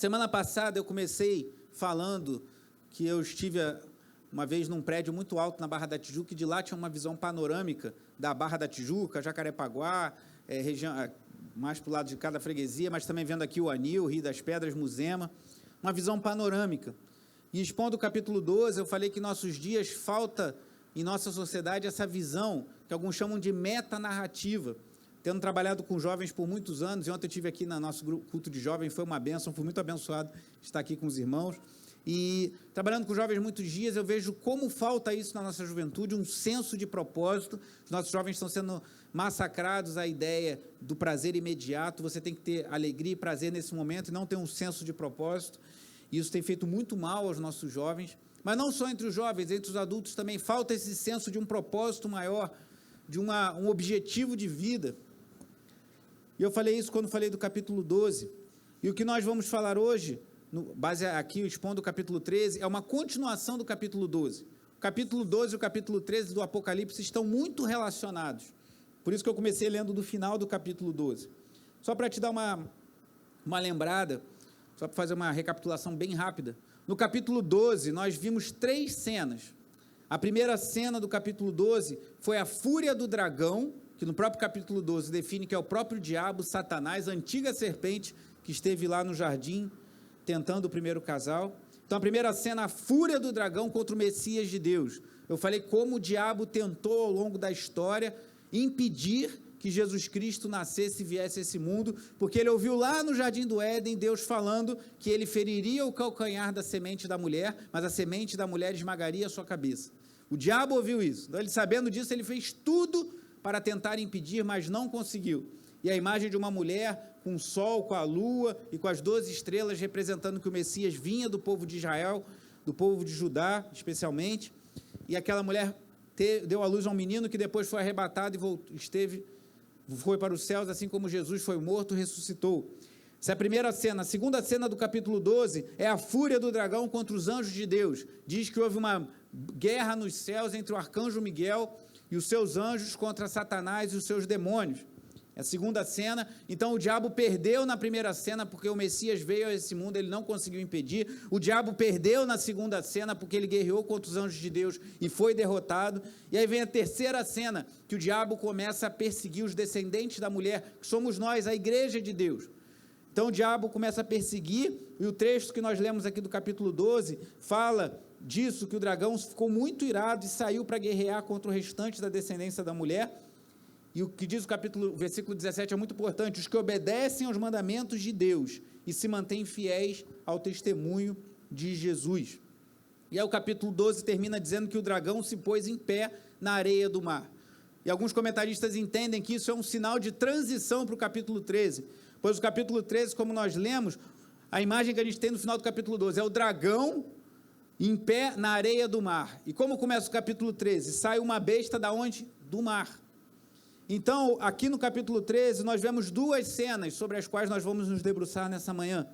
Semana passada eu comecei falando que eu estive uma vez num prédio muito alto na Barra da Tijuca, e de lá tinha uma visão panorâmica da Barra da Tijuca, Jacarepaguá, região, mais para o lado de cada freguesia, mas também vendo aqui o Anil, Rio das Pedras, Muzema, uma visão panorâmica. E expondo o capítulo 12, eu falei que em nossos dias falta em nossa sociedade essa visão, que alguns chamam de metanarrativa. Tendo trabalhado com jovens por muitos anos, e ontem eu estive aqui no nosso culto de jovens, foi uma bênção, fui muito abençoado de estar aqui com os irmãos. E trabalhando com jovens muitos dias, eu vejo como falta isso na nossa juventude, um senso de propósito. Os nossos jovens estão sendo massacrados à ideia do prazer imediato, você tem que ter alegria e prazer nesse momento, e não ter um senso de propósito. E isso tem feito muito mal aos nossos jovens, mas não só entre os jovens, entre os adultos também, falta esse senso de um propósito maior, de um objetivo de vida. E eu falei isso quando falei do capítulo 12, e o que nós vamos falar hoje, base aqui, expondo o capítulo 13, é uma continuação do capítulo 12. O capítulo 12 e o capítulo 13 do Apocalipse estão muito relacionados, por isso que eu comecei lendo do final do capítulo 12. Só para te dar uma lembrada, só para fazer uma recapitulação bem rápida, no capítulo 12 nós vimos 3 cenas. A primeira cena do capítulo 12 foi a fúria do dragão, que no próprio capítulo 12 define que é o próprio diabo, Satanás, a antiga serpente que esteve lá no jardim, tentando o primeiro casal. Então, a primeira cena, a fúria do dragão contra o Messias de Deus. Eu falei como o diabo tentou, ao longo da história, impedir que Jesus Cristo nascesse e viesse a esse mundo, porque ele ouviu lá no Jardim do Éden, Deus falando que ele feriria o calcanhar da semente da mulher, mas a semente da mulher esmagaria a sua cabeça. O diabo ouviu isso. Então, ele, sabendo disso, ele fez tudo para tentar impedir, mas não conseguiu. E a imagem de uma mulher com o sol, com a lua e com as 12 estrelas, representando que o Messias vinha do povo de Israel, do povo de Judá, especialmente, e aquela mulher deu à luz a um menino que depois foi arrebatado e foi para os céus, assim como Jesus foi morto e ressuscitou. Essa é a primeira cena. A segunda cena do capítulo 12 é a fúria do dragão contra os anjos de Deus. Diz que houve uma guerra nos céus entre o arcanjo Miguel e os seus anjos contra Satanás e os seus demônios. É a segunda cena. Então o diabo perdeu na primeira cena porque o Messias veio a esse mundo, ele não conseguiu impedir. O diabo perdeu na segunda cena porque ele guerreou contra os anjos de Deus e foi derrotado. E aí vem a terceira cena, que o diabo começa a perseguir os descendentes da mulher, que somos nós, a igreja de Deus. Então o diabo começa a perseguir, e o texto que nós lemos aqui do capítulo 12 fala disso, que o dragão ficou muito irado e saiu para guerrear contra o restante da descendência da mulher. E o que diz o versículo 17 é muito importante: os que obedecem aos mandamentos de Deus e se mantêm fiéis ao testemunho de Jesus. E aí o capítulo 12 termina dizendo que o dragão se pôs em pé na areia do mar. E alguns comentaristas entendem que isso é um sinal de transição para o capítulo 13, pois o capítulo 13, como nós lemos, a imagem que a gente tem no final do capítulo 12 é o dragão em pé na areia do mar. E como começa o capítulo 13? Sai uma besta da onde? Do mar. Então, aqui no capítulo 13, nós vemos 2 cenas sobre as quais nós vamos nos debruçar nessa manhã.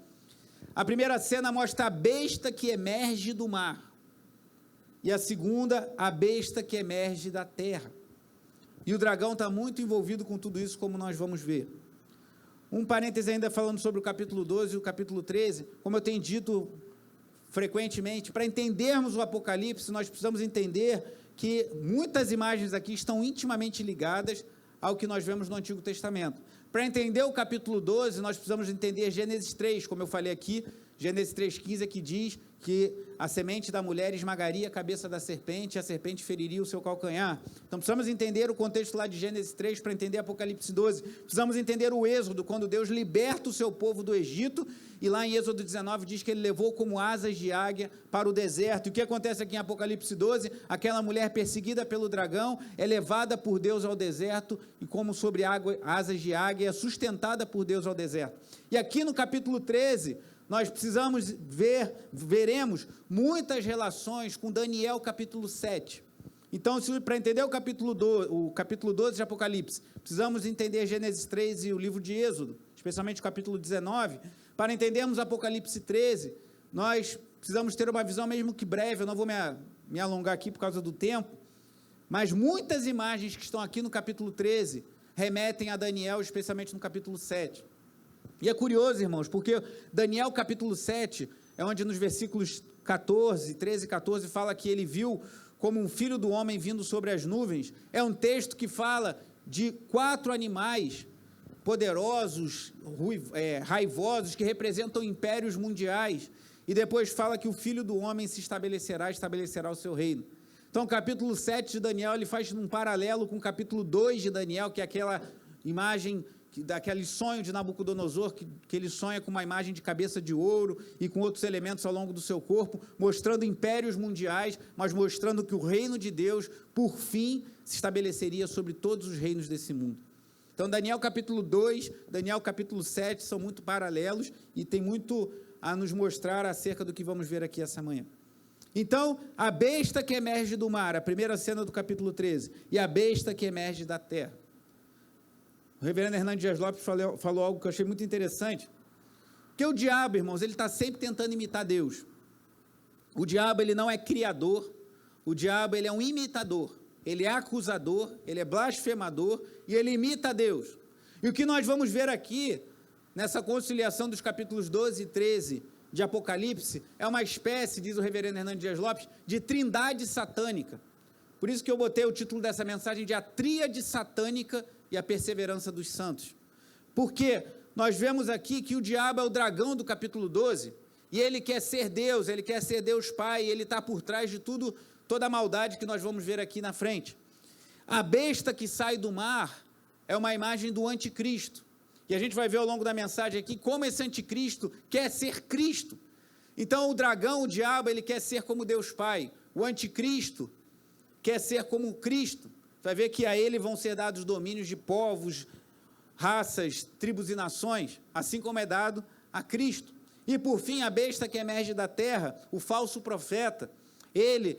A primeira cena mostra a besta que emerge do mar. E a segunda, a besta que emerge da terra. E o dragão está muito envolvido com tudo isso, como nós vamos ver. Um parêntese ainda falando sobre o capítulo 12 e o capítulo 13, como eu tenho dito frequentemente, para entendermos o Apocalipse, nós precisamos entender que muitas imagens aqui estão intimamente ligadas ao que nós vemos no Antigo Testamento. Para entender o capítulo 12, nós precisamos entender Gênesis 3, como eu falei aqui, Gênesis 3,15, que diz que a semente da mulher esmagaria a cabeça da serpente, e a serpente feriria o seu calcanhar. Então, precisamos entender o contexto lá de Gênesis 3 para entender Apocalipse 12. Precisamos entender o Êxodo, quando Deus liberta o seu povo do Egito, e lá em Êxodo 19 diz que ele levou como asas de águia para o deserto. E o que acontece aqui em Apocalipse 12? Aquela mulher perseguida pelo dragão é levada por Deus ao deserto, e como sobre asas de águia, é sustentada por Deus ao deserto. E aqui no capítulo 13, nós veremos muitas relações com Daniel capítulo 7. Então, para entender o capítulo 12 de Apocalipse, precisamos entender Gênesis 3 e o livro de Êxodo, especialmente o capítulo 19. Para entendermos Apocalipse 13, nós precisamos ter uma visão mesmo que breve, eu não vou me alongar aqui por causa do tempo, mas muitas imagens que estão aqui no capítulo 13 remetem a Daniel, especialmente no capítulo 7. E é curioso, irmãos, porque Daniel capítulo 7, é onde nos versículos 13 e 14, fala que ele viu como um filho do homem vindo sobre as nuvens. É um texto que fala de 4 animais poderosos, raivosos, que representam impérios mundiais, e depois fala que o filho do homem se estabelecerá o seu reino. Então, o capítulo 7 de Daniel, ele faz um paralelo com o capítulo 2 de Daniel, que é aquela imagem, daquele sonho de Nabucodonosor, que ele sonha com uma imagem de cabeça de ouro e com outros elementos ao longo do seu corpo, mostrando impérios mundiais, mas mostrando que o reino de Deus, por fim, se estabeleceria sobre todos os reinos desse mundo. Então, Daniel capítulo 2, Daniel capítulo 7 são muito paralelos e tem muito a nos mostrar acerca do que vamos ver aqui essa manhã. Então, a besta que emerge do mar, a primeira cena do capítulo 13, e a besta que emerge da terra. O reverendo Hernandes Dias Lopes falou algo que eu achei muito interessante, que o diabo, irmãos, ele está sempre tentando imitar Deus. O diabo, ele não é criador, o diabo, ele é um imitador. Ele é acusador, ele é blasfemador e ele imita a Deus. E o que nós vamos ver aqui, nessa conciliação dos capítulos 12 e 13 de Apocalipse, é uma espécie, diz o reverendo Hernandes Dias Lopes, de trindade satânica. Por isso que eu botei o título dessa mensagem de A Tríade Satânica e a Perseverança dos Santos. Porque nós vemos aqui que o diabo é o dragão do capítulo 12, e ele quer ser Deus Pai, e ele está por trás de tudo, toda a maldade que nós vamos ver aqui na frente. A besta que sai do mar é uma imagem do anticristo, e a gente vai ver ao longo da mensagem aqui como esse anticristo quer ser Cristo. Então o dragão, o diabo, ele quer ser como Deus Pai, o anticristo quer ser como Cristo. Vai ver que a ele vão ser dados domínios de povos, raças, tribos e nações, assim como é dado a Cristo. E por fim, a besta que emerge da terra, o falso profeta, ele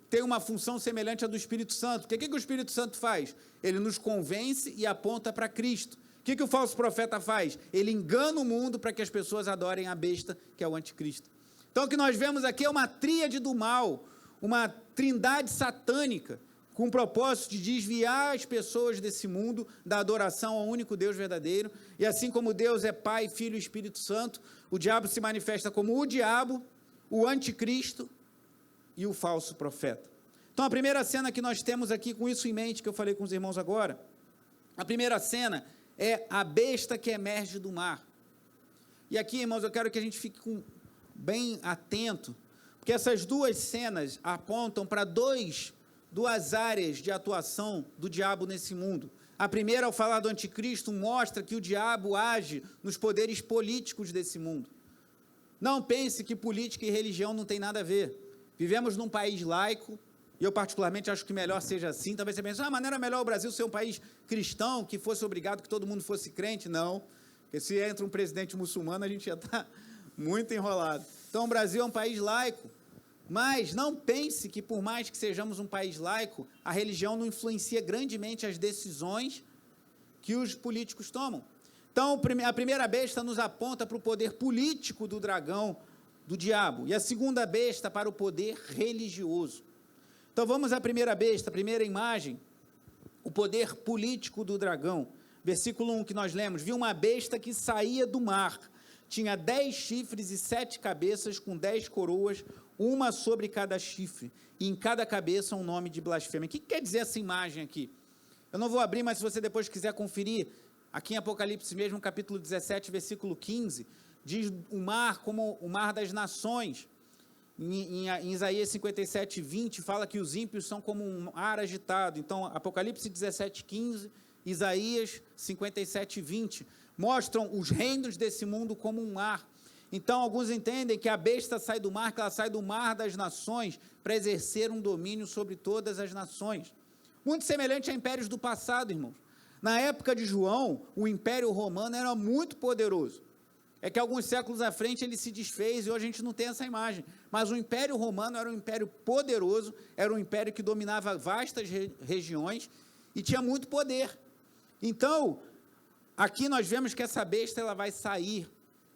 tem uma função semelhante à do Espírito Santo. Porque o que o Espírito Santo faz? Ele nos convence e aponta para Cristo. O que o falso profeta faz? Ele engana o mundo para que as pessoas adorem a besta, que é o anticristo. Então, o que nós vemos aqui é uma tríade do mal, uma trindade satânica, com o propósito de desviar as pessoas desse mundo da adoração ao único Deus verdadeiro. E assim como Deus é Pai, Filho e Espírito Santo, o diabo se manifesta como o diabo, o anticristo e o falso profeta. Então, a primeira cena que nós temos aqui, com isso em mente, que eu falei com os irmãos agora, a primeira cena é a besta que emerge do mar. E aqui, irmãos, eu quero que a gente fique bem atento, porque essas duas cenas apontam para duas áreas de atuação do diabo nesse mundo. A primeira, ao falar do anticristo, mostra que o diabo age nos poderes políticos desse mundo. Não pense que política e religião não tem nada a ver. Vivemos num país laico, e eu particularmente acho que melhor seja assim. Talvez você pense, mas não era melhor o Brasil ser um país cristão, que fosse obrigado que todo mundo fosse crente? Não, porque se entra um presidente muçulmano, a gente já está muito enrolado. Então, o Brasil é um país laico, mas não pense que, por mais que sejamos um país laico, a religião não influencia grandemente as decisões que os políticos tomam. Então, a primeira besta nos aponta para o poder político do dragão, do diabo, e a segunda besta para o poder religioso. Então, vamos à primeira besta, a primeira imagem, o poder político do dragão. Versículo 1 que nós lemos: viu uma besta que saía do mar, tinha 10 chifres e 7 cabeças, com 10 coroas, uma sobre cada chifre, e em cada cabeça um nome de blasfêmia. O que quer dizer essa imagem aqui? Eu não vou abrir, mas se você depois quiser conferir, aqui em Apocalipse mesmo, capítulo 17, versículo 15, diz o mar como o mar das nações. Em Isaías 57, 20, fala que os ímpios são como um mar agitado. Então, Apocalipse 17, 15, Isaías 57, 20, mostram os reinos desse mundo como um mar. Então, alguns entendem que a besta sai do mar, que ela sai do mar das nações, para exercer um domínio sobre todas as nações. Muito semelhante a impérios do passado, irmãos. Na época de João, o Império Romano era muito poderoso. É que alguns séculos à frente ele se desfez e hoje a gente não tem essa imagem. Mas o Império Romano era um império poderoso, era um império que dominava vastas regiões e tinha muito poder. Então, aqui nós vemos que essa besta ela vai sair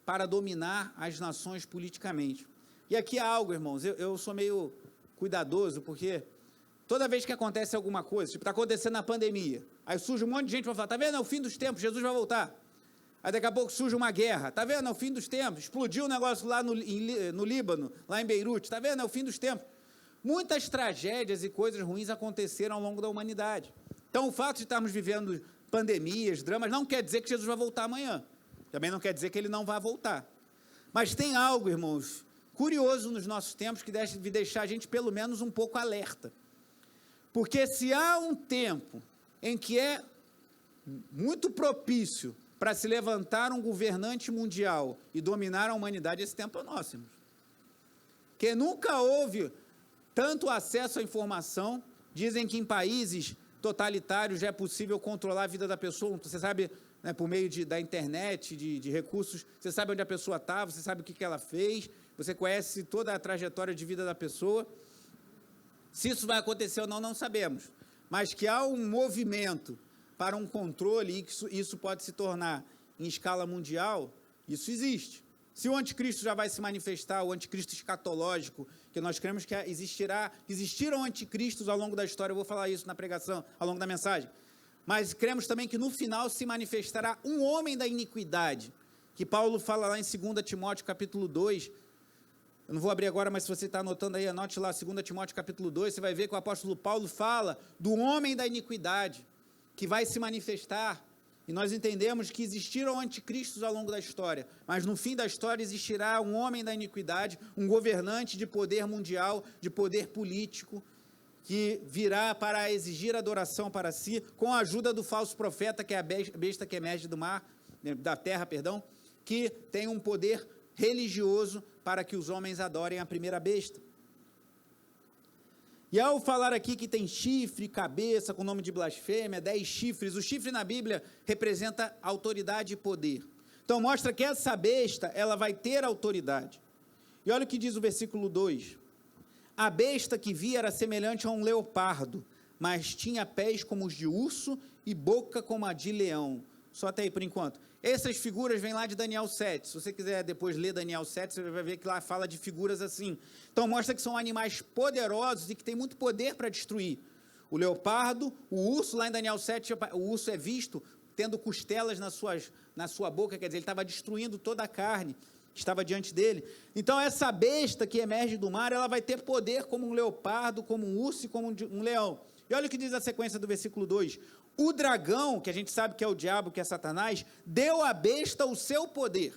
para dominar as nações politicamente. E aqui há algo, irmãos, eu sou meio cuidadoso, porque toda vez que acontece alguma coisa, tipo, está acontecendo na pandemia, aí surge um monte de gente que vai falar, está vendo, é o fim dos tempos, Jesus vai voltar. Aí daqui a pouco surge uma guerra. Está vendo? É o fim dos tempos. Explodiu um negócio lá no Líbano, lá em Beirute. Está vendo? É o fim dos tempos. Muitas tragédias e coisas ruins aconteceram ao longo da humanidade. Então, o fato de estarmos vivendo pandemias, dramas, não quer dizer que Jesus vai voltar amanhã. Também não quer dizer que ele não vai voltar. Mas tem algo, irmãos, curioso nos nossos tempos que deve deixar a gente pelo menos um pouco alerta. Porque se há um tempo em que é muito propício para se levantar um governante mundial e dominar a humanidade, esse tempo é nosso, irmãos. Porque nunca houve tanto acesso à informação. Dizem que em países totalitários já é possível controlar a vida da pessoa. Você sabe, né, por meio da internet, de recursos, você sabe onde a pessoa estava, você sabe o que ela fez, você conhece toda a trajetória de vida da pessoa. Se isso vai acontecer ou não, não sabemos. Mas que há um movimento para um controle e que isso pode se tornar em escala mundial, isso existe. Se o anticristo já vai se manifestar, o anticristo escatológico, que nós cremos que existiram anticristos ao longo da história, eu vou falar isso na pregação, ao longo da mensagem, mas cremos também que no final se manifestará um homem da iniquidade, que Paulo fala lá em 2 Timóteo capítulo 2, eu não vou abrir agora, mas se você está anotando aí, anote lá, 2 Timóteo capítulo 2, você vai ver que o apóstolo Paulo fala do homem da iniquidade, que vai se manifestar, e nós entendemos que existiram anticristos ao longo da história, mas no fim da história existirá um homem da iniquidade, um governante de poder mundial, de poder político, que virá para exigir adoração para si, com a ajuda do falso profeta, que é a besta que emerge da terra, que tem um poder religioso para que os homens adorem a primeira besta. E ao falar aqui que tem chifre, cabeça, com nome de blasfêmia, 10 chifres, o chifre na Bíblia representa autoridade e poder. Então mostra que essa besta, ela vai ter autoridade. E olha o que diz o versículo 2. A besta que vi era semelhante a um leopardo, mas tinha pés como os de urso e boca como a de leão. Só até aí por enquanto. Essas figuras vêm lá de Daniel 7. Se você quiser depois ler Daniel 7, você vai ver que lá fala de figuras assim. Então mostra que são animais poderosos e que têm muito poder para destruir. O leopardo, o urso, lá em Daniel 7, o urso é visto tendo costelas na sua boca, quer dizer, ele estava destruindo toda a carne que estava diante dele. Então essa besta que emerge do mar, ela vai ter poder como um leopardo, como um urso e como um leão. E olha o que diz a sequência do versículo 2. O dragão, que a gente sabe que é o diabo, que é Satanás, deu à besta o seu poder.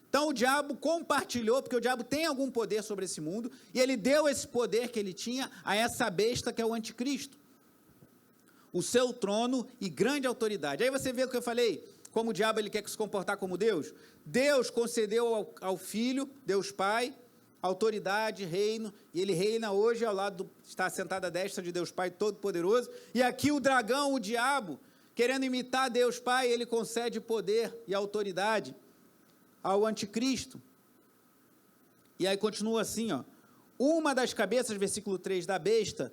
Então o diabo compartilhou, porque o diabo tem algum poder sobre esse mundo, e ele deu esse poder que ele tinha a essa besta que é o anticristo. O seu trono e grande autoridade. Aí você vê o que eu falei, como o diabo ele quer se comportar como Deus. Deus concedeu ao Filho, Deus Pai, autoridade, reino, e ele reina hoje ao lado, está sentado à destra de Deus Pai Todo-Poderoso, e aqui o dragão, o diabo, querendo imitar Deus Pai, ele concede poder e autoridade ao anticristo. E aí continua assim, ó, uma das cabeças, versículo 3, da besta,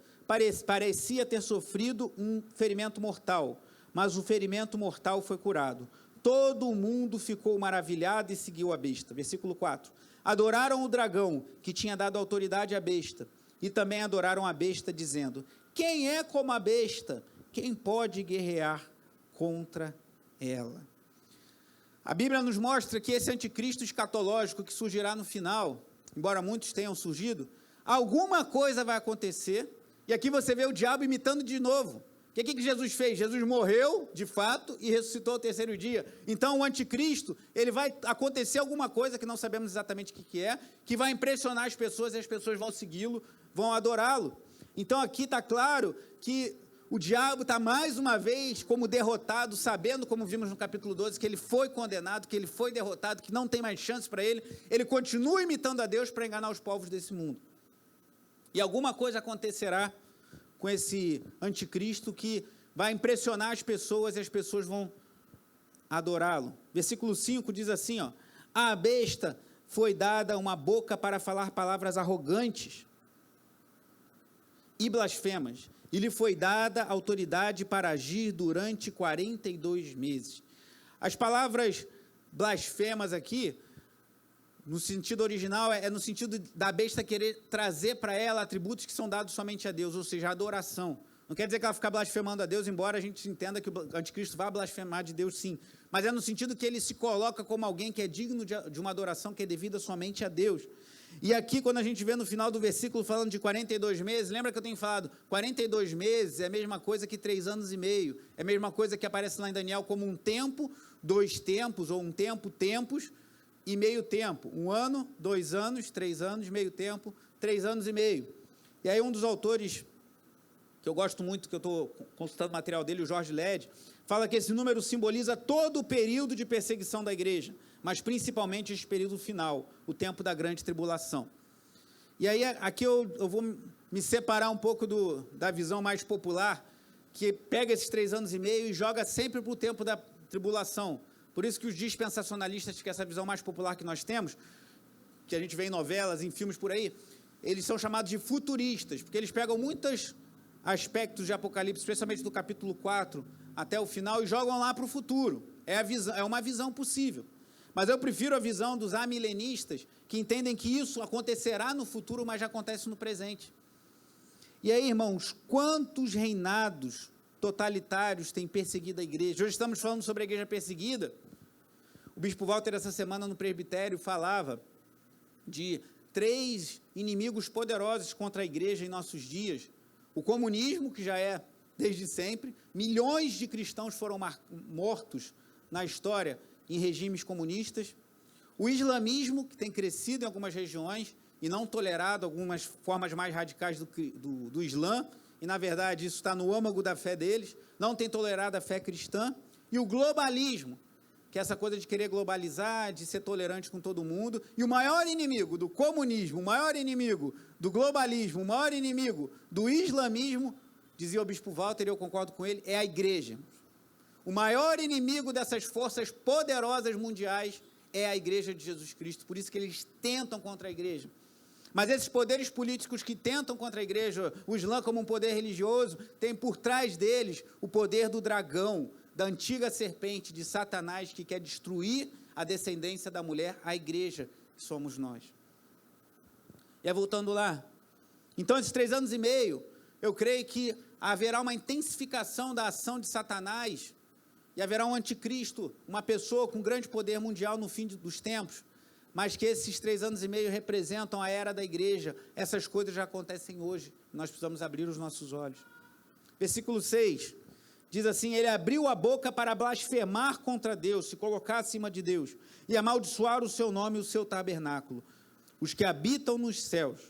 parecia ter sofrido um ferimento mortal, mas o ferimento mortal foi curado. Todo o mundo ficou maravilhado e seguiu a besta. Versículo 4. Adoraram o dragão, que tinha dado autoridade à besta, e também adoraram a besta, dizendo, quem é como a besta? Quem pode guerrear contra ela? A Bíblia nos mostra que esse anticristo escatológico que surgirá no final, embora muitos tenham surgido, alguma coisa vai acontecer, e aqui você vê o diabo imitando de novo. O que Jesus fez? Jesus morreu, de fato, e ressuscitou ao terceiro dia. Então, o anticristo, ele vai acontecer alguma coisa que não sabemos exatamente o que é, que vai impressionar as pessoas, e as pessoas vão segui-lo, vão adorá-lo. Então, aqui está claro que o diabo está mais uma vez como derrotado, sabendo, como vimos no capítulo 12, que ele foi condenado, que ele foi derrotado, que não tem mais chance para ele. Ele continua imitando a Deus para enganar os povos desse mundo. E alguma coisa acontecerá com esse anticristo que vai impressionar as pessoas e as pessoas vão adorá-lo. Versículo 5 diz assim, ó, a besta foi dada uma boca para falar palavras arrogantes e blasfemas, e lhe foi dada autoridade para agir durante 42 meses. As palavras blasfemas aqui, no sentido original, é no sentido da besta querer trazer para ela atributos que são dados somente a Deus, ou seja, a adoração. Não quer dizer que ela fica blasfemando a Deus, embora a gente entenda que o anticristo vai blasfemar de Deus, sim. Mas é no sentido que ele se coloca como alguém que é digno de uma adoração que é devida somente a Deus. E aqui, quando a gente vê no final do versículo falando de 42 meses, lembra que eu tenho falado, 42 meses é a mesma coisa que 3 anos e meio, é a mesma coisa que aparece lá em Daniel como um tempo, 2 tempos, ou um tempo, tempos, e meio tempo. 1 ano, 2 anos, 3 anos, meio tempo, 3 anos e meio. E aí um dos autores, que eu gosto muito, que eu estou consultando o material dele, o Jorge Led, fala que esse número simboliza todo o período de perseguição da igreja, mas principalmente esse período final, o tempo da grande tribulação. E aí, aqui eu vou me separar um pouco da visão mais popular, que pega esses 3 anos e meio e joga sempre para o tempo da tribulação. Por isso que os dispensacionalistas, que é essa visão mais popular que nós temos, que a gente vê em novelas, em filmes por aí, eles são chamados de futuristas, porque eles pegam muitos aspectos de Apocalipse, especialmente do capítulo 4 até o final, e jogam lá para o futuro. É uma visão possível. Mas eu prefiro a visão dos amilenistas, que entendem que isso acontecerá no futuro, mas já acontece no presente. E aí, irmãos, quantos reinados totalitários têm perseguido a igreja? Hoje estamos falando sobre a igreja perseguida. O bispo Walter, essa semana, no presbitério, falava de 3 inimigos poderosos contra a igreja em nossos dias. O comunismo, que já é desde sempre, milhões de cristãos foram mortos na história em regimes comunistas. O islamismo, que tem crescido em algumas regiões e não tolerado algumas formas mais radicais do Islã, e na verdade isso está no âmago da fé deles, não tem tolerado a fé cristã. E o globalismo, que é essa coisa de querer globalizar, de ser tolerante com todo mundo. E o maior inimigo do comunismo, o maior inimigo do globalismo, o maior inimigo do islamismo, dizia o bispo Walter, e eu concordo com ele, é a igreja. O maior inimigo dessas forças poderosas mundiais é a igreja de Jesus Cristo, por isso que eles tentam contra a igreja. Mas esses poderes políticos que tentam contra a igreja, o Islã como um poder religioso, tem por trás deles o poder do dragão, da antiga serpente de Satanás, que quer destruir a descendência da mulher, a igreja, que somos nós. E aí, voltando lá, então esses 3 anos e meio, eu creio que haverá uma intensificação da ação de Satanás, e haverá um anticristo, uma pessoa com grande poder mundial no fim dos tempos, mas que esses 3 anos e meio representam a era da igreja. Essas coisas já acontecem hoje, nós precisamos abrir os nossos olhos. Versículo 6, diz assim: ele abriu a boca para blasfemar contra Deus, se colocar acima de Deus, e amaldiçoar o seu nome e o seu tabernáculo, os que habitam nos céus.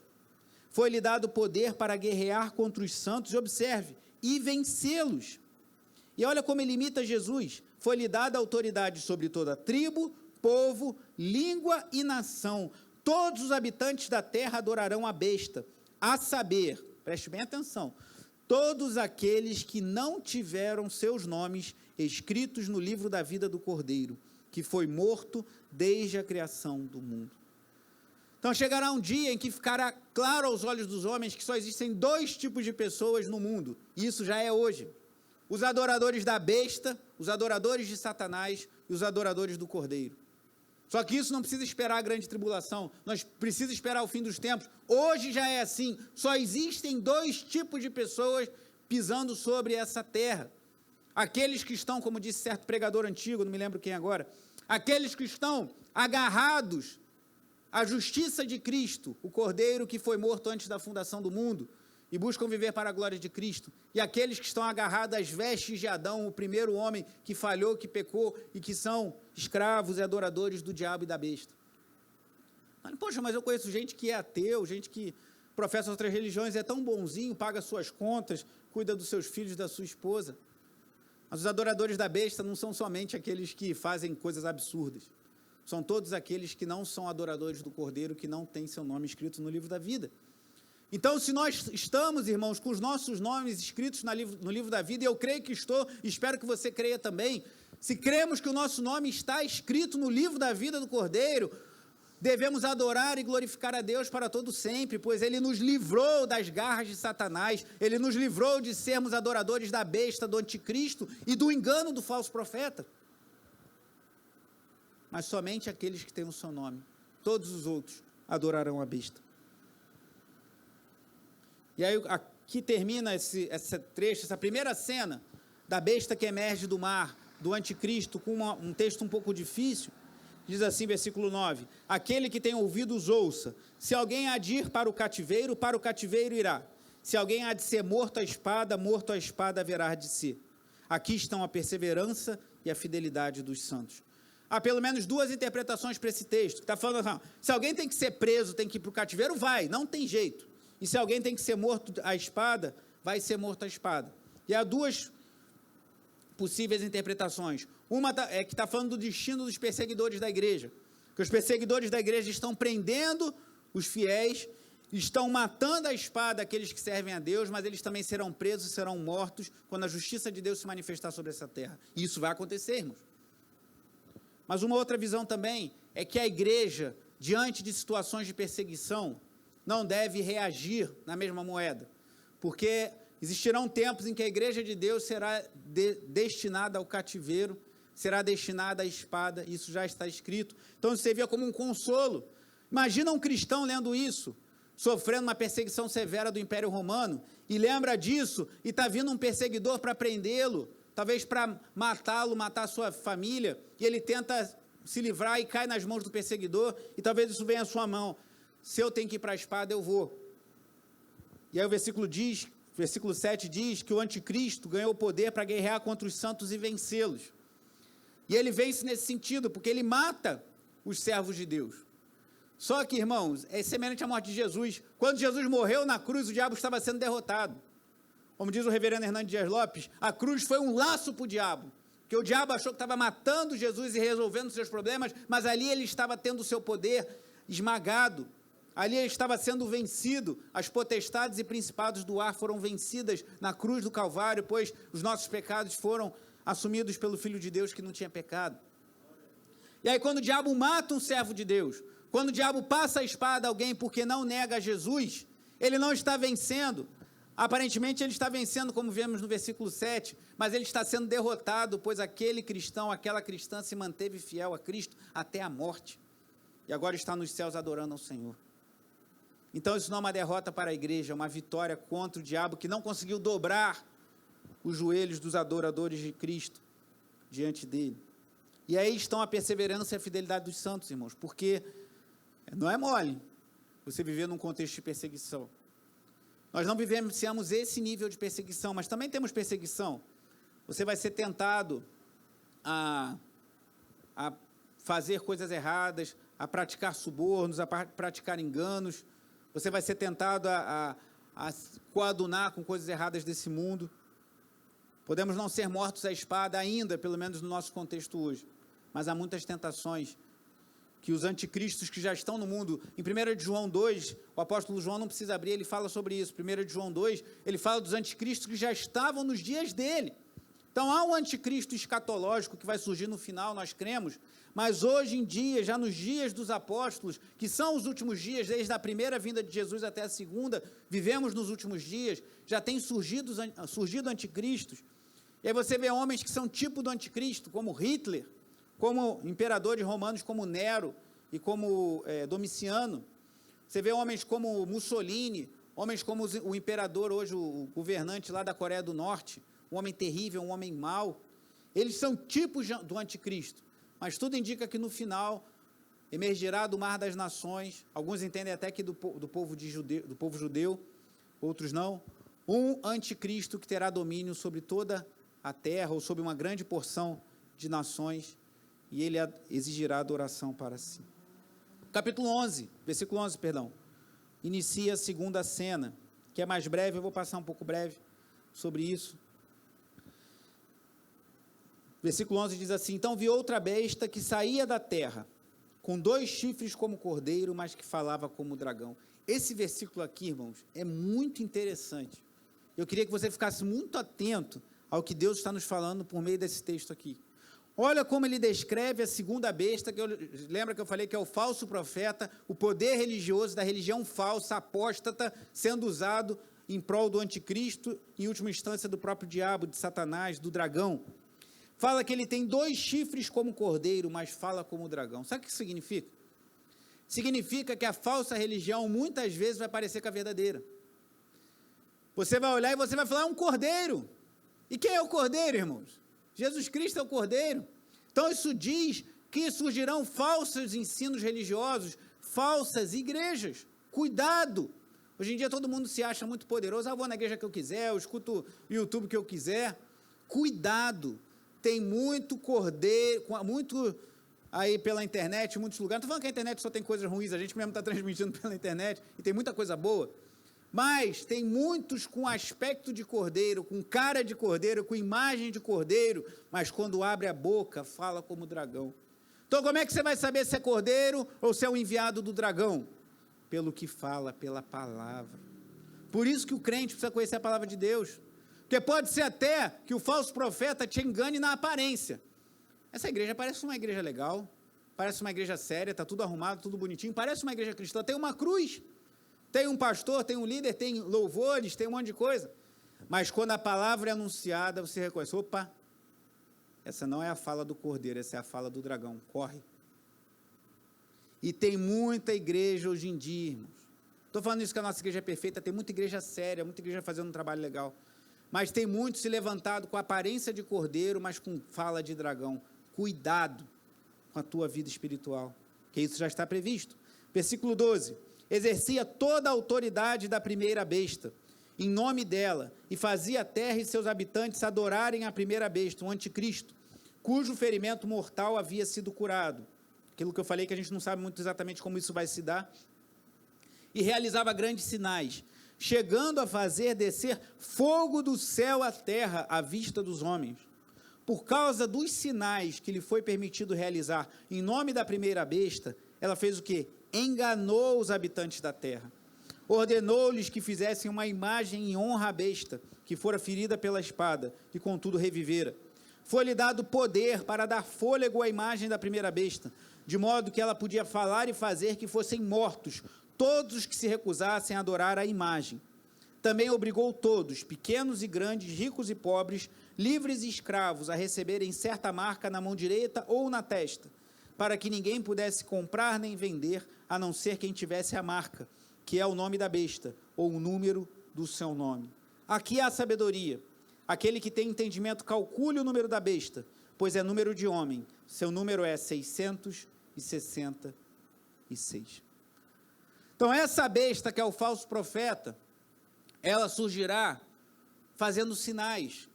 Foi-lhe dado poder para guerrear contra os santos, e observe, e vencê-los. E olha como ele imita Jesus: foi-lhe dada autoridade sobre toda tribo, povo, língua e nação. Todos os habitantes da terra adorarão a besta, a saber, preste bem atenção, todos aqueles que não tiveram seus nomes escritos no livro da vida do Cordeiro, que foi morto desde a criação do mundo. Então chegará um dia em que ficará claro aos olhos dos homens que só existem 2 tipos de pessoas no mundo, e isso já é hoje: os adoradores da besta, os adoradores de Satanás e os adoradores do Cordeiro. Só que isso não precisa esperar a grande tribulação, nós precisamos esperar o fim dos tempos. Hoje já é assim, só existem 2 tipos de pessoas pisando sobre essa terra. Aqueles que estão, como disse certo pregador antigo, não me lembro quem agora, aqueles que estão agarrados à justiça de Cristo, o Cordeiro que foi morto antes da fundação do mundo, e buscam viver para a glória de Cristo, e aqueles que estão agarrados às vestes de Adão, o primeiro homem que falhou, que pecou, e que são escravos e adoradores do diabo e da besta. Poxa, mas eu conheço gente que é ateu, gente que professa outras religiões, é tão bonzinho, paga suas contas, cuida dos seus filhos, da sua esposa. Mas os adoradores da besta não são somente aqueles que fazem coisas absurdas, são todos aqueles que não são adoradores do Cordeiro, que não têm seu nome escrito no livro da vida. Então, se nós estamos, irmãos, com os nossos nomes escritos no livro da vida, e eu creio que estou, espero que você creia também, se cremos que o nosso nome está escrito no livro da vida do Cordeiro, devemos adorar e glorificar a Deus para todo sempre, pois Ele nos livrou das garras de Satanás, Ele nos livrou de sermos adoradores da besta, do anticristo e do engano do falso profeta. Mas somente aqueles que têm o seu nome, todos os outros adorarão a besta. E aí, que termina esse trecho, essa primeira cena da besta que emerge do mar, do anticristo, com um texto um pouco difícil. Diz assim, versículo 9: aquele que tem ouvidos ouça, se alguém há de ir para o cativeiro irá. Se alguém há de ser morto à espada haverá de ser. Aqui estão a perseverança e a fidelidade dos santos. Há pelo menos duas interpretações para esse texto, que está falando assim, se alguém tem que ser preso, tem que ir para o cativeiro, vai, não tem jeito. E se alguém tem que ser morto à espada, vai ser morto à espada. E há duas possíveis interpretações. Uma é que está falando do destino dos perseguidores da igreja, que os perseguidores da igreja estão prendendo os fiéis, estão matando à espada aqueles que servem a Deus, mas eles também serão presos e serão mortos quando a justiça de Deus se manifestar sobre essa terra. E isso vai acontecer, irmãos. Mas uma outra visão também é que a igreja, diante de situações de perseguição, não deve reagir na mesma moeda, porque existirão tempos em que a igreja de Deus será destinada ao cativeiro, será destinada à espada, isso já está escrito. Então isso servia como um consolo. Imagina um cristão lendo isso, sofrendo uma perseguição severa do Império Romano, e lembra disso, e está vindo um perseguidor para prendê-lo, talvez para matá-lo, matar a sua família, e ele tenta se livrar e cai nas mãos do perseguidor, e talvez isso venha à sua mão. Se eu tenho que ir para a espada, eu vou. E aí o versículo 7 diz que o anticristo ganhou poder para guerrear contra os santos e vencê-los. E ele vence nesse sentido, porque ele mata os servos de Deus. Só que, irmãos, é semelhante à morte de Jesus. Quando Jesus morreu na cruz, o diabo estava sendo derrotado. Como diz o reverendo Hernandes Dias Lopes, a cruz foi um laço para o diabo, porque o diabo achou que estava matando Jesus e resolvendo seus problemas, mas ali ele estava tendo o seu poder esmagado. Ali ele estava sendo vencido, as potestades e principados do ar foram vencidas na cruz do Calvário, pois os nossos pecados foram assumidos pelo Filho de Deus que não tinha pecado. E aí quando o diabo mata um servo de Deus, quando o diabo passa a espada a alguém porque não nega a Jesus, ele não está vencendo. Aparentemente ele está vencendo, como vemos no versículo 7, mas ele está sendo derrotado, pois aquele cristão, aquela cristã se manteve fiel a Cristo até a morte, e agora está nos céus adorando ao Senhor. Então isso não é uma derrota para a igreja, é uma vitória contra o diabo que não conseguiu dobrar os joelhos dos adoradores de Cristo diante dele. E aí estão a perseverança e a fidelidade dos santos, irmãos, porque não é mole você viver num contexto de perseguição. Nós não vivenciamos esse nível de perseguição, mas também temos perseguição. Você vai ser tentado a fazer coisas erradas, a praticar subornos, a praticar enganos. Você vai ser tentado a coadunar com coisas erradas desse mundo. Podemos não ser mortos à espada ainda, pelo menos no nosso contexto hoje, mas há muitas tentações que os anticristos que já estão no mundo. Em 1 de João 2, o apóstolo João não precisa abrir, ele fala sobre isso. 1 de João 2, ele fala dos anticristos que já estavam nos dias dele. Então há um anticristo escatológico que vai surgir no final, nós cremos, mas hoje em dia, já nos dias dos apóstolos, que são os últimos dias, desde a primeira vinda de Jesus até a segunda, vivemos nos últimos dias, já tem surgido anticristos. E aí você vê homens que são tipo do anticristo, como Hitler, como imperadores romanos como Nero e como Domiciano. Você vê homens como Mussolini, homens como o imperador hoje, o governante lá da Coreia do Norte, um homem terrível, um homem mau. Eles são tipos do anticristo, mas tudo indica que no final emergirá do mar das nações, alguns entendem até que do povo judeu, outros não, um anticristo que terá domínio sobre toda a terra, ou sobre uma grande porção de nações, e ele exigirá adoração para si. Capítulo 11, versículo 11, perdão, inicia a segunda cena, que é mais breve, eu vou passar um pouco breve sobre isso. Versículo 11 diz assim: então vi outra besta que saía da terra, com 2 chifres como cordeiro, mas que falava como dragão. Esse versículo aqui, irmãos, é muito interessante. Eu queria que você ficasse muito atento ao que Deus está nos falando por meio desse texto aqui. Olha como ele descreve a segunda besta, lembra que eu falei que é o falso profeta, o poder religioso da religião falsa, apóstata, sendo usado em prol do anticristo, em última instância do próprio diabo, de Satanás, do dragão. Fala que ele tem 2 chifres como cordeiro, mas fala como dragão. Sabe o que isso significa? Significa que a falsa religião muitas vezes vai parecer com a verdadeira. Você vai olhar e você vai falar, é um cordeiro. E quem é o cordeiro, irmãos? Jesus Cristo é o cordeiro. Então, isso diz que surgirão falsos ensinos religiosos, falsas igrejas. Cuidado! Hoje em dia todo mundo se acha muito poderoso. Eu vou na igreja que eu quiser, eu escuto o YouTube que eu quiser. Cuidado! Tem muito cordeiro, muito aí pela internet, em muitos lugares. Não estou falando que a internet só tem coisas ruins, a gente mesmo está transmitindo pela internet e tem muita coisa boa. Mas tem muitos com aspecto de cordeiro, com cara de cordeiro, com imagem de cordeiro, mas quando abre a boca, fala como dragão. Então, como é que você vai saber se é cordeiro ou se é o enviado do dragão? Pelo que fala, pela palavra. Por isso que o crente precisa conhecer a palavra de Deus. Porque pode ser até que o falso profeta te engane na aparência. Essa igreja parece uma igreja legal, parece uma igreja séria, está tudo arrumado, tudo bonitinho, parece uma igreja cristã, tem uma cruz, tem um pastor, tem um líder, tem louvores, tem um monte de coisa. Mas quando a palavra é anunciada, você reconhece, opa, essa não é a fala do cordeiro, essa é a fala do dragão, corre. E tem muita igreja hoje em dia, irmãos. Estou falando isso que a nossa igreja é perfeita, tem muita igreja séria, muita igreja fazendo um trabalho legal. Mas tem muito se levantado com aparência de cordeiro, mas com fala de dragão. Cuidado com a tua vida espiritual, que isso já está previsto. Versículo 12. Exercia toda a autoridade da primeira besta, em nome dela, e fazia a terra e seus habitantes adorarem a primeira besta, o anticristo, cujo ferimento mortal havia sido curado. Aquilo que eu falei que a gente não sabe muito exatamente como isso vai se dar. E realizava grandes sinais, chegando a fazer descer fogo do céu à terra à vista dos homens. Por causa dos sinais que lhe foi permitido realizar em nome da primeira besta, ela fez o quê? Enganou os habitantes da terra. Ordenou-lhes que fizessem uma imagem em honra à besta, que fora ferida pela espada, e contudo revivera. Foi-lhe dado poder para dar fôlego à imagem da primeira besta, de modo que ela podia falar e fazer que fossem mortos todos os que se recusassem a adorar a imagem. Também obrigou todos, pequenos e grandes, ricos e pobres, livres e escravos, a receberem certa marca na mão direita ou na testa, para que ninguém pudesse comprar nem vender, a não ser quem tivesse a marca, que é o nome da besta, ou o número do seu nome. Aqui há sabedoria. Aquele que tem entendimento, calcule o número da besta, pois é número de homem. Seu número é 666. Então, essa besta, que é o falso profeta, ela surgirá fazendo sinais.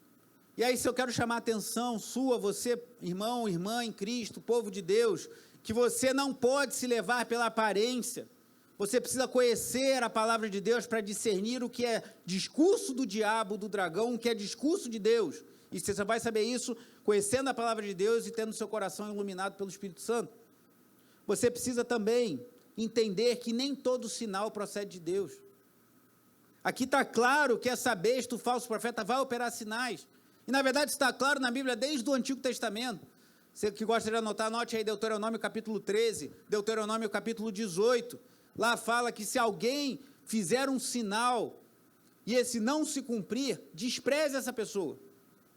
E aí, se eu quero chamar a atenção sua, você, irmão, irmã em Cristo, povo de Deus, que você não pode se levar pela aparência, você precisa conhecer a palavra de Deus para discernir o que é discurso do diabo, do dragão, o que é discurso de Deus. E você só vai saber isso conhecendo a palavra de Deus e tendo seu coração iluminado pelo Espírito Santo. Você precisa também entender que nem todo sinal procede de Deus. Aqui está claro que essa besta, o falso profeta, vai operar sinais. E, na verdade, está claro na Bíblia desde o Antigo Testamento. Você que gosta de anotar, anote aí Deuteronômio capítulo 13, Deuteronômio capítulo 18. Lá fala que se alguém fizer um sinal e esse não se cumprir, despreze essa pessoa.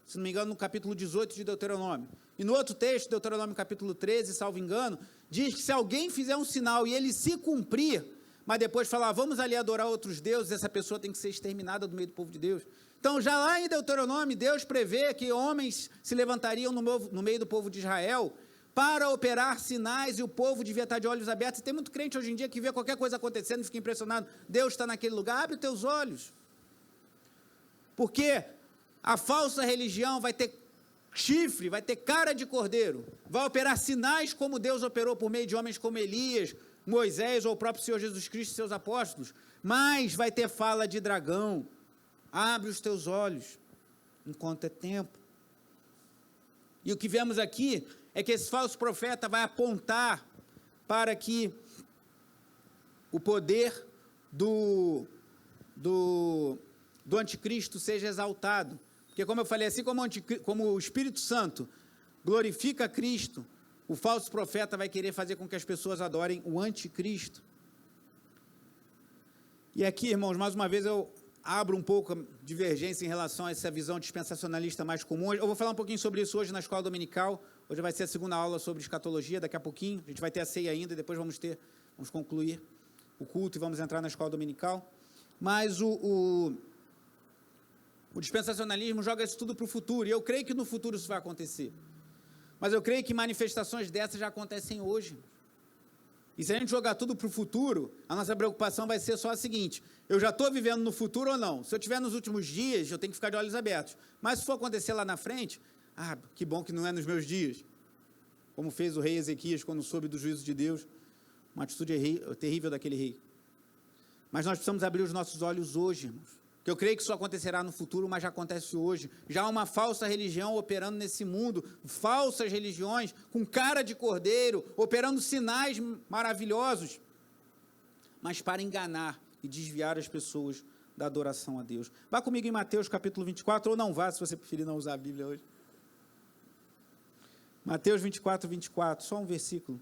Se não me engano, no capítulo 18 de Deuteronômio. E no outro texto, Deuteronômio capítulo 13, salvo engano, diz que se alguém fizer um sinal e ele se cumprir, mas depois falar, vamos ali adorar outros deuses, essa pessoa tem que ser exterminada do meio do povo de Deus. Então, já lá em Deuteronômio, Deus prevê que homens se levantariam no meio do povo de Israel para operar sinais, e o povo devia estar de olhos abertos. E tem muito crente hoje em dia que vê qualquer coisa acontecendo e fica impressionado. Deus está naquele lugar, abre os teus olhos. Porque a falsa religião vai ter chifre, vai ter cara de cordeiro, vai operar sinais como Deus operou por meio de homens como Elias, Moisés ou o próprio Senhor Jesus Cristo e seus apóstolos, mas vai ter fala de dragão. Abre os teus olhos, enquanto é tempo. E o que vemos aqui é que esse falso profeta vai apontar para que o poder do anticristo seja exaltado. Porque, como eu falei, assim como o Espírito Santo glorifica Cristo, o falso profeta vai querer fazer com que as pessoas adorem o anticristo. E aqui, irmãos, mais uma vez eu abro um pouco a divergência em relação a essa visão dispensacionalista mais comum. Eu vou falar um pouquinho sobre isso hoje na escola dominical. Hoje vai ser a segunda aula sobre escatologia, daqui a pouquinho. A gente vai ter a ceia ainda, e depois vamos concluir o culto e vamos entrar na escola dominical. Mas O dispensacionalismo joga isso tudo para o futuro, e eu creio que no futuro isso vai acontecer. Mas eu creio que manifestações dessas já acontecem hoje. E se a gente jogar tudo para o futuro, a nossa preocupação vai ser só a seguinte: eu já estou vivendo no futuro ou não? Se eu estiver nos últimos dias, eu tenho que ficar de olhos abertos. Mas se for acontecer lá na frente, que bom que não é nos meus dias. Como fez o rei Ezequias quando soube do juízo de Deus. Uma atitude terrível daquele rei. Mas nós precisamos abrir os nossos olhos hoje, irmãos. Que eu creio que isso acontecerá no futuro, mas já acontece hoje. Já há uma falsa religião operando nesse mundo, falsas religiões com cara de cordeiro, operando sinais maravilhosos, mas para enganar e desviar as pessoas da adoração a Deus. Vá comigo em Mateus capítulo 24, ou não vá, se você preferir não usar a Bíblia hoje. Mateus 24, 24, só um versículo.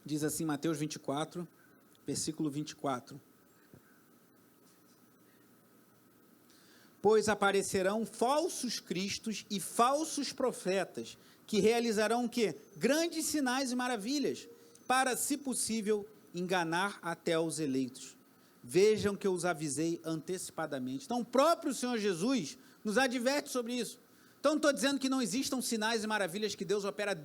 Diz assim, Mateus 24, versículo 24. Pois aparecerão falsos cristos e falsos profetas, que realizarão o quê? Grandes sinais e maravilhas, para, se possível, enganar até os eleitos. Vejam que eu os avisei antecipadamente. Então, o próprio Senhor Jesus nos adverte sobre isso. Então, não estou dizendo que não existam sinais e maravilhas que Deus opera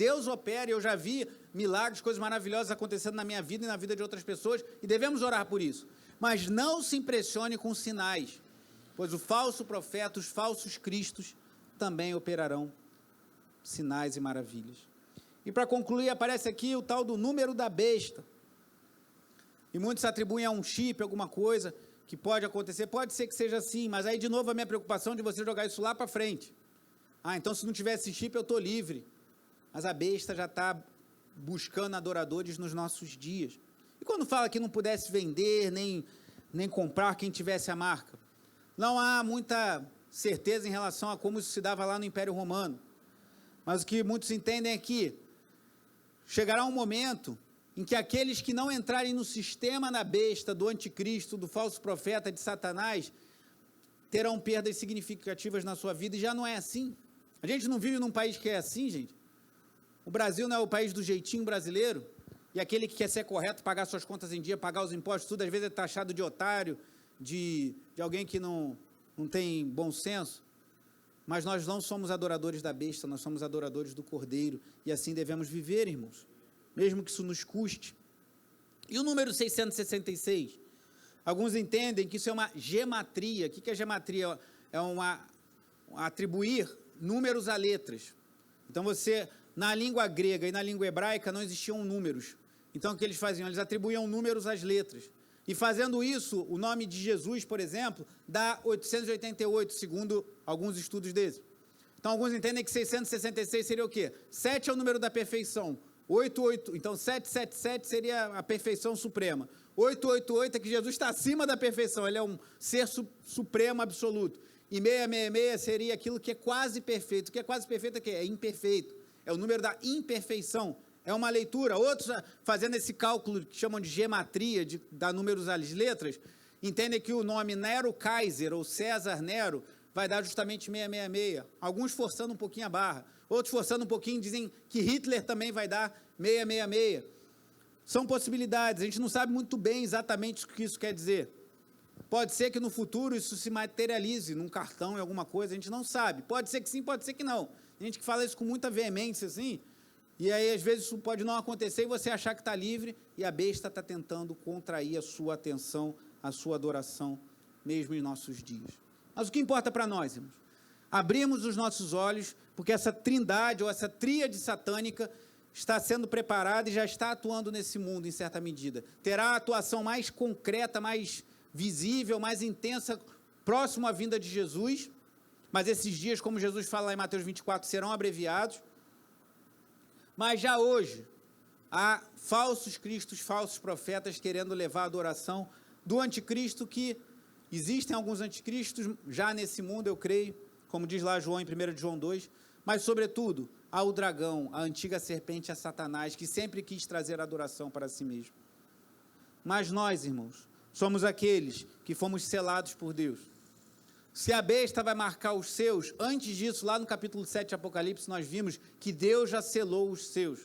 e eu já vi milagres, coisas maravilhosas acontecendo na minha vida e na vida de outras pessoas, e devemos orar por isso. Mas não se impressione com sinais, pois o falso profeta, os falsos cristos, também operarão sinais e maravilhas. E para concluir, aparece aqui o tal do número da besta. E muitos atribuem a um chip, alguma coisa que pode acontecer. Pode ser que seja assim, mas aí de novo a minha preocupação de você jogar isso lá para frente. Então se não tivesse chip eu estou livre. Mas a besta já está buscando adoradores nos nossos dias. E quando fala que não pudesse vender, nem comprar quem tivesse a marca? Não há muita certeza em relação a como isso se dava lá no Império Romano. Mas o que muitos entendem é que chegará um momento em que aqueles que não entrarem no sistema da besta, do anticristo, do falso profeta, de Satanás, terão perdas significativas na sua vida, e já não é assim. A gente não vive num país que é assim, gente. O Brasil não é o país do jeitinho brasileiro, e aquele que quer ser correto, pagar suas contas em dia, pagar os impostos, tudo, às vezes é taxado de otário, de alguém que não tem bom senso. Mas nós não somos adoradores da besta, nós somos adoradores do Cordeiro, e assim devemos viver, irmãos, mesmo que isso nos custe. E o número 666? Alguns entendem que isso é uma gematria. O que é gematria? É atribuir números a letras. Então na língua grega e na língua hebraica não existiam números. Então o que eles faziam? Eles atribuíam números às letras. E fazendo isso, o nome de Jesus, por exemplo, dá 888, segundo alguns estudos desses. Então alguns entendem que 666 seria o quê? 7 é o número da perfeição. 88, então 777 seria a perfeição suprema. 888 é que Jesus está acima da perfeição, ele é um ser supremo absoluto. E 666 seria aquilo que é quase perfeito. O que é quase perfeito é o quê? É imperfeito. É o número da imperfeição. É uma leitura. Outros, fazendo esse cálculo que chamam de gematria, de dar números às letras, entendem que o nome Nero Kaiser, ou César Nero, vai dar justamente 666. Alguns forçando um pouquinho a barra. Outros forçando um pouquinho, dizem que Hitler também vai dar 666. São possibilidades, a gente não sabe muito bem exatamente o que isso quer dizer. Pode ser que no futuro isso se materialize num cartão, em alguma coisa, a gente não sabe. Pode ser que sim, pode ser que não. Tem gente que fala isso com muita veemência, assim, e aí às vezes isso pode não acontecer e você achar que está livre, e a besta está tentando contrair a sua atenção, a sua adoração, mesmo em nossos dias. Mas o que importa para nós, irmãos? Abrimos os nossos olhos, porque essa trindade, ou essa tríade satânica, está sendo preparada e já está atuando nesse mundo, em certa medida. Terá a atuação mais concreta, mais visível, mais intensa, próximo à vinda de Jesus, mas esses dias, como Jesus fala lá em Mateus 24, serão abreviados. Mas já hoje, há falsos cristos, falsos profetas querendo levar a adoração do anticristo, que existem alguns anticristos já nesse mundo, eu creio, como diz lá João em 1 João 2, mas sobretudo ao dragão, a antiga serpente, a Satanás, que sempre quis trazer adoração para si mesmo. Mas nós, irmãos, somos aqueles que fomos selados por Deus. Se a besta vai marcar os seus, antes disso, lá no capítulo 7 de Apocalipse, nós vimos que Deus já selou os seus.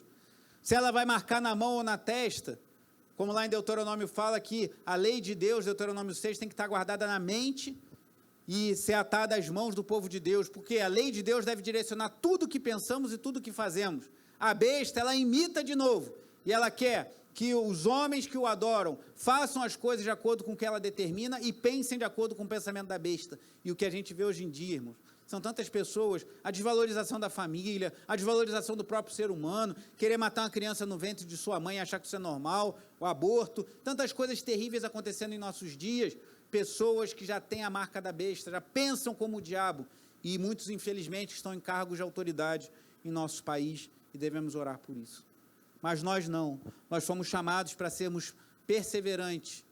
Se ela vai marcar na mão ou na testa, como lá em Deuteronômio fala que a lei de Deus, Deuteronômio 6, tem que estar guardada na mente e ser atada às mãos do povo de Deus, porque a lei de Deus deve direcionar tudo o que pensamos e tudo o que fazemos. A besta, ela imita de novo, e ela quer que os homens que o adoram façam as coisas de acordo com o que ela determina e pensem de acordo com o pensamento da besta. E o que a gente vê hoje em dia, irmãos, são tantas pessoas, a desvalorização da família, a desvalorização do próprio ser humano, querer matar uma criança no ventre de sua mãe e achar que isso é normal, o aborto, tantas coisas terríveis acontecendo em nossos dias, pessoas que já têm a marca da besta, já pensam como o diabo, e muitos, infelizmente, estão em cargos de autoridade em nosso país, e devemos orar por isso. Mas nós não, nós fomos chamados para sermos perseverantes,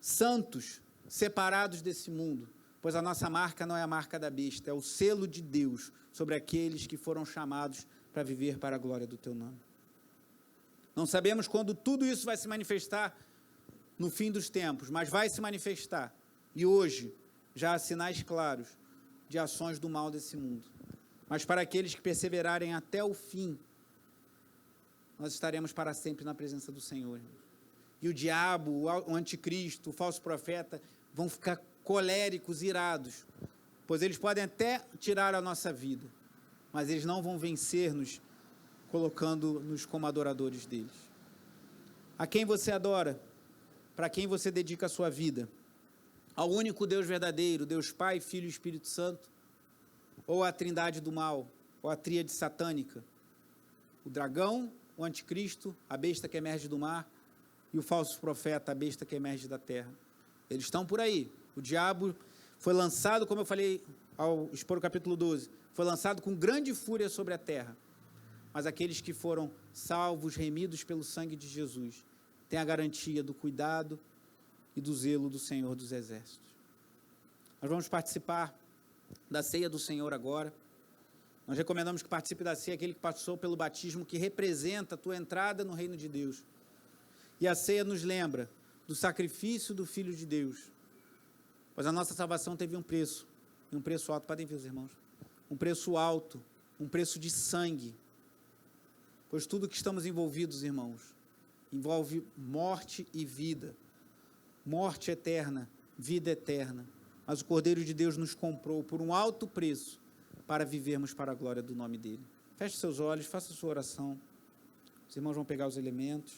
santos, separados desse mundo, pois a nossa marca não é a marca da besta, é o selo de Deus sobre aqueles que foram chamados para viver para a glória do teu nome. Não sabemos quando tudo isso vai se manifestar no fim dos tempos, mas vai se manifestar, e hoje já há sinais claros de ações do mal desse mundo. Mas para aqueles que perseverarem até o fim, nós estaremos para sempre na presença do Senhor. E o diabo, o anticristo, o falso profeta, vão ficar coléricos, irados, pois eles podem até tirar a nossa vida, mas eles não vão vencer-nos, colocando-nos como adoradores deles. A quem você adora? Para quem você dedica a sua vida? Ao único Deus verdadeiro, Deus Pai, Filho e Espírito Santo? Ou a trindade do mal, ou a tríade satânica? O dragão, o anticristo, a besta que emerge do mar, e o falso profeta, a besta que emerge da terra. Eles estão por aí. O diabo foi lançado, como eu falei ao expor o capítulo 12, foi lançado com grande fúria sobre a terra. Mas aqueles que foram salvos, remidos pelo sangue de Jesus, têm a garantia do cuidado e do zelo do Senhor dos Exércitos. Nós vamos participar da ceia do Senhor agora. Nós recomendamos que participe da ceia aquele que passou pelo batismo, que representa a tua entrada no reino de Deus. E a ceia nos lembra do sacrifício do Filho de Deus. Pois a nossa salvação teve um preço, e um preço alto, podem ver os irmãos, um preço alto, um preço de sangue. Pois tudo que estamos envolvidos, irmãos, envolve morte e vida. Morte eterna, vida eterna. Mas o Cordeiro de Deus nos comprou por um alto preço, para vivermos para a glória do nome dele. Feche seus olhos, faça sua oração. Os irmãos vão pegar os elementos.